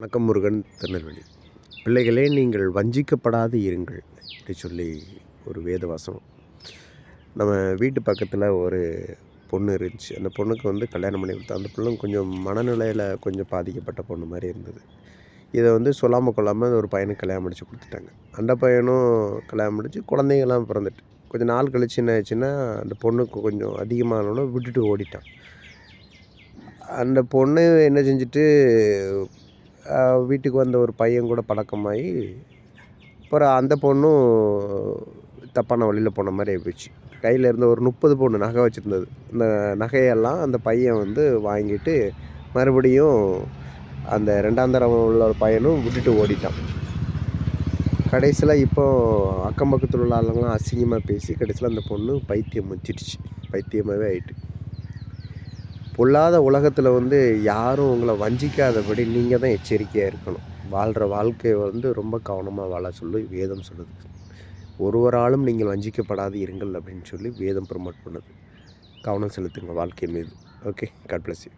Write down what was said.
வணக்கம். முருகன், திருநெல்வேலி. பிள்ளைகளே, நீங்கள் வஞ்சிக்கப்படாது இருங்கள் அப்படி சொல்லி ஒரு வேத வசனம். நம்ம வீட்டு பக்கத்தில் ஒரு பொண்ணு இருந்துச்சு. அந்த பொண்ணுக்கு கல்யாணம் பண்ணி கொடுத்தா. அந்த பொண்ணு கொஞ்சம் மனநிலையில் கொஞ்சம் பாதிக்கப்பட்ட பொண்ணு மாதிரி இருந்தது. இதை சொல்லாமல் கொள்ளாமல் ஒரு பையனுக்கு கல்யாணம் முடிச்சு கொடுத்துட்டாங்க. அந்த பையனும் கல்யாணம் முடிச்சு குழந்தைங்கள்லாம் பிறந்துட்டு கொஞ்சம் நாள் கழிச்சு என்ன ஆச்சுன்னா, அந்த பொண்ணுக்கு கொஞ்சம் அதிகமானோன்னு விட்டுட்டு ஓடிட்டான். அந்த பொண்ணு என்ன செஞ்சுட்டு வீட்டுக்கு வந்த ஒரு பையன் கூட பழக்கமாகி, அப்புறம் அந்த பொண்ணும் தப்பான வழியில் போன மாதிரி ஆகிப்போச்சு. கையில் இருந்த ஒரு 30 பவுன் நகை வச்சுருந்தது. இந்த நகையெல்லாம் அந்த பையன் வாங்கிட்டு மறுபடியும் அந்த 2ஆம் தரம் உள்ள ஒரு பையனும் விட்டுட்டு ஓடிட்டான். கடைசியில் இப்போ அக்கம் பக்கத்தில் உள்ள ஆளுங்களாம் அசிங்கமாக பேசி கடைசியில் அந்த பொண்ணு பைத்தியம் முச்சிடுச்சு. பைத்தியமாகவே ஆயிட்டு. பொல்லாத உலகத்தில் யாரும் உங்களை வஞ்சிக்காதபடி நீங்கள் தான் எச்சரிக்கையாக இருக்கணும். வாழ்கிற வாழ்க்கையை ரொம்ப கவனமாக வாழ சொல்லி வேதம் சொல்லுது. ஒருவராலும் நீங்கள் வஞ்சிக்கப்படாது இருங்கள் அப்படின்னு சொல்லி வேதம் ப்ரமோட் பண்ணுது. கவனம் செலுத்துங்க வாழ்க்கை மீது. Okay, God bless you.